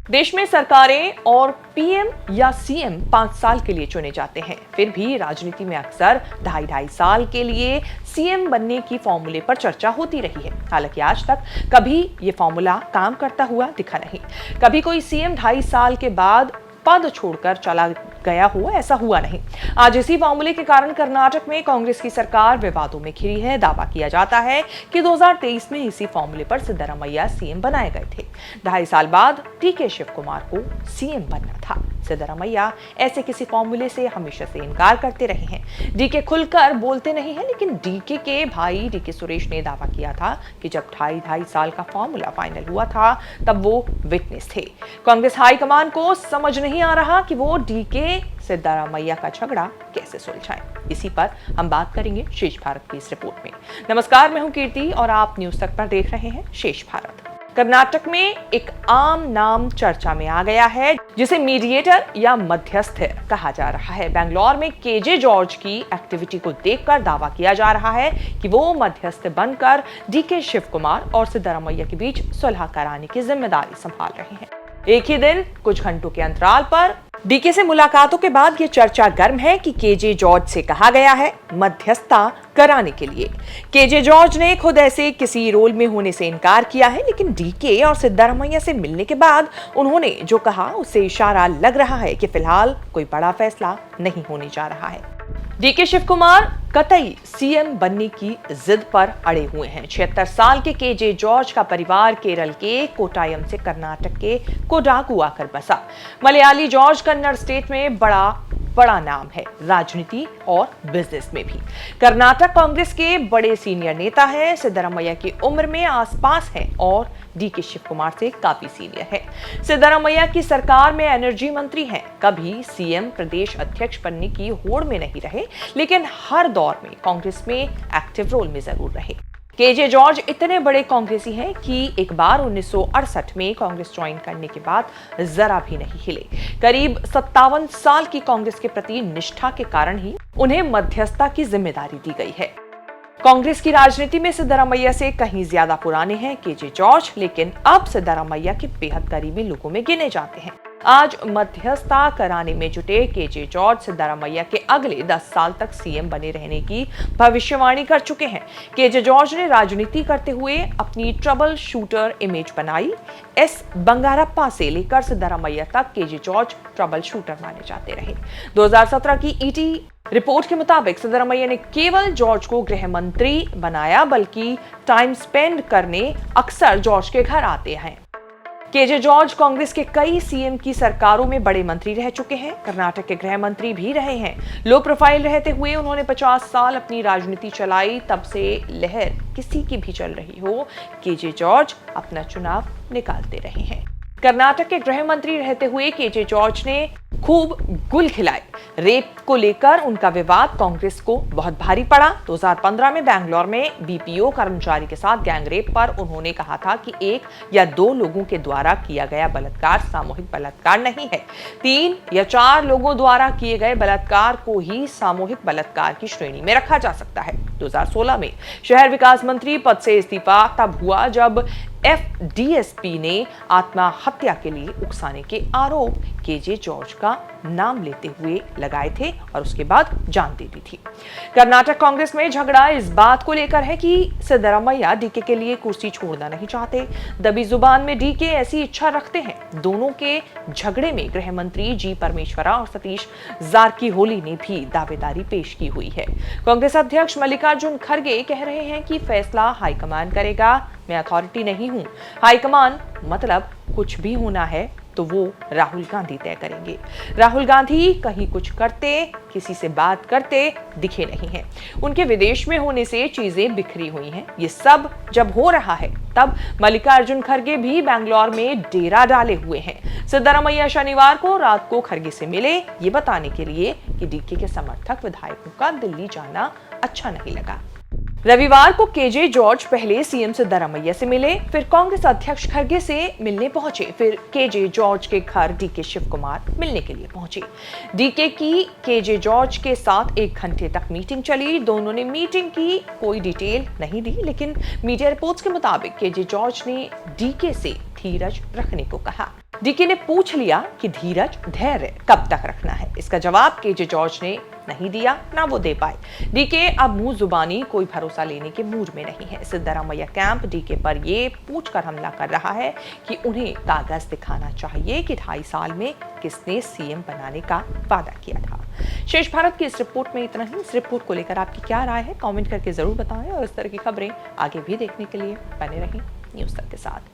देश में सरकारें और पीएम या सीएम 5 साल के लिए चुने जाते हैं। फिर भी राजनीति में अक्सर ढाई साल के लिए सीएम बनने की फॉर्मूले पर चर्चा होती रही है। हालांकि आज तक कभी ये फॉर्मूला काम करता हुआ दिखा नहीं। कभी कोई सीएम 2.5 साल के बाद पद छोड़कर चला गया हो, ऐसा हुआ नहीं। आज इसी फॉर्मूले के कारण कर्नाटक में कांग्रेस की सरकार विवादों में घिरी है। दावा किया जाता है कि 2023 में इसी फॉर्मूले पर सिद्धरामैया सीएम बनाए गए थे। 2.5 साल बाद डीके शिव कुमार को सीएम बनना था। सिद्धरामैया ऐसे किसी फॉर्मूले से हमेशा से इनकार करते रहे हैं। डीके खुलकर बोलते नहीं है, लेकिन डीके के भाई डीके सुरेश ने दावा किया था कि जब 2.5 साल का फॉर्मूला फाइनल हुआ था तब वो विटनेस थे। कांग्रेस हाईकमान को समझ नहीं आ रहा कि वो डीके सिद्धरामैया का झगड़ा कैसे सुलझाएं। इसी पर हम बात करेंगे शेष भारत की इस रिपोर्ट में। नमस्कार, मैं हूं कीर्ति और आप न्यूज तक पर देख रहे हैं शेष भारत। कर्नाटक में एक आम नाम चर्चा में आ गया है, जिसे मीडिएटर या मध्यस्थ कहा जा रहा है। बेंगलोर में केजे जॉर्ज की एक्टिविटी को देखकर दावा किया जा रहा है कि वो मध्यस्थ बनकर डीके शिव कुमार और सिद्धरामैया के बीच सुलह कराने की जिम्मेदारी संभाल रहे हैं। एक ही दिन कुछ घंटों के अंतराल पर डीके से मुलाकातों के बाद ये चर्चा गर्म है कि केजे जॉर्ज से कहा गया है मध्यस्थता कराने के लिए। केजे जॉर्ज ने खुद ऐसे किसी रोल में होने से इनकार किया है, लेकिन डीके और सिद्धरामैया से मिलने के बाद उन्होंने जो कहा उससे इशारा लग रहा है कि फिलहाल कोई बड़ा फैसला नहीं होने जा रहा है। डीके शिव कुमार कतई सीएम बनने की जिद पर अड़े हुए हैं। 76 साल के केजे जॉर्ज का परिवार केरल के कोटायम से कर्नाटक के कोडागु आकर बसा। मलयाली जॉर्ज कन्नड़ स्टेट में बड़ा नाम है, राजनीति और बिजनेस में भी। कर्नाटक कांग्रेस के बड़े सीनियर नेता हैं। सिद्धरामैया की उम्र में आसपास है और डीके शिव कुमार से काफी सीनियर है। सिद्धरामैया की सरकार में एनर्जी मंत्री हैं। कभी सीएम प्रदेश अध्यक्ष बनने की होड़ में नहीं रहे, लेकिन हर दौर में कांग्रेस में एक्टिव रोल में जरूर रहे। केजे जॉर्ज इतने बड़े कांग्रेसी हैं कि एक बार 1968 में कांग्रेस ज्वाइन करने के बाद जरा भी नहीं हिले। करीब 57 साल की कांग्रेस के प्रति निष्ठा के कारण ही उन्हें मध्यस्थता की जिम्मेदारी दी गई है। कांग्रेस की राजनीति में सिद्धरामैया से कहीं ज्यादा पुराने हैं केजे जॉर्ज, लेकिन अब सिद्धरामैया के बेहद करीबी लोगों में गिने जाते हैं। आज मध्यस्थता कराने में जुटे केजे जॉर्ज सिद्धरामैया के अगले 10 साल तक सीएम बने रहने की भविष्यवाणी कर चुके हैं। केजे जॉर्ज ने राजनीति करते हुए अपनी ट्रबल शूटर इमेज बनाई। एस बंगारप्पा से लेकर सिद्धरामैया तक केजे जॉर्ज ट्रबल शूटर माने जाते रहे। 2017 की ईटी रिपोर्ट के मुताबिक सिद्धरामैया ने केवल जॉर्ज को गृह मंत्री बनाया, बल्कि टाइम स्पेंड करने अक्सर जॉर्ज के घर आते हैं। केजे जॉर्ज कांग्रेस के कई सीएम की सरकारों में बड़े मंत्री रह चुके हैं। कर्नाटक के गृह मंत्री भी रहे हैं। लो प्रोफाइल रहते हुए उन्होंने 50 साल अपनी राजनीति चलाई। तब से लहर किसी की भी चल रही हो, केजे जॉर्ज अपना चुनाव निकालते रहे हैं। कर्नाटक के गृह मंत्री रहते हुए केजे जॉर्ज ने खूब गुल खिलाए। रेप को लेकर उनका विवाद कांग्रेस को बहुत भारी पड़ा। 2015 में बेंगलोर में बीपीओ कर्मचारी के साथ गैंगरेप पर उन्होंने कहा था कि 1 या 2 लोगों के द्वारा किया गया बलात्कार सामूहिक बलात्कार नहीं है। 3 या 4 लोगों द्वारा किए गए बलात्कार को ही सामूहिक बलात्कार की श्रेणी में रखा जा सकता है। 2016 में शहर विकास मंत्री पद से इस्तीफा तब हुआ जब एफडीएसपी ने आत्महत्या के लिए उकसाने के आरोप केजे जॉर्ज का नाम लेते हुए लगाए थे और उसके बाद जान दे दी थी। कर्नाटक कांग्रेस में झगड़ा इस बात को लेकर है कि सिद्धरामैया डीके के लिए कुर्सी छोड़ना नहीं चाहते। दबी जुबान में डीके ऐसी इच्छा रखते हैं। दोनों के झगड़े में गृह मंत्री जी परमेश्वरा और सतीश जारकीहोली ने भी दावेदारी पेश की हुई है। कांग्रेस अध्यक्ष मल्लिकार्जुन खड़गे कह रहे हैं कि फैसला हाईकमान करेगा। मैं अथॉरिटी नहीं हूं। हाईकमान मतलब कुछ भी होना है तो वो राहुल गांधी तय करेंगे। राहुल गांधी कहीं कुछ करते, किसी से बात करते दिखे नहीं हैं। उनके विदेश में होने से चीजें बिखरी हुई हैं। ये सब जब हो रहा है तब मल्लिकार्जुन खड़गे भी बेंगलोर में डेरा डाले हुए हैं। सिद्धरामैया शनिवार को रात को खड़गे से मिले, ये बताने के लिए कि डीके के समर्थक विधायकों का दिल्ली जाना अच्छा नहीं लगा। रविवार को केजे जॉर्ज पहले सीएम सिद्धरामैया से मिले, फिर कांग्रेस अध्यक्ष खड़गे से मिलने पहुंचे, फिर केजे जॉर्ज के घर डीके शिव कुमार मिलने के लिए पहुंचे। डीके की केजे जॉर्ज के साथ 1 घंटे तक मीटिंग चली। दोनों ने मीटिंग की कोई डिटेल नहीं दी, लेकिन मीडिया रिपोर्ट्स के मुताबिक केजे जॉर्ज ने डीके से धीरज रखने को कहा। डीके ने पूछ लिया कि धीरज धैर्य कब तक रखना है। इसका जवाब केजे जॉर्ज ने नहीं दिया, ना वो दे पाए। डीके अब मुंह जुबानी कोई भरोसा लेने के मूड में नहीं है। सिद्धारामैया कैंप डीके पर ये पूछकर हमला कर रहा है कि उन्हें कागज दिखाना चाहिए कि 2.5 साल में किसने सीएम बनाने का वादा किया था। शेष भारत की इस रिपोर्ट में इतना ही। इस रिपोर्ट को लेकर आपकी क्या राय है, कमेंट करके जरूर बताएं और इस तरह की खबरें आगे भी देखने के लिए बने रहें न्यूज़ तक के साथ।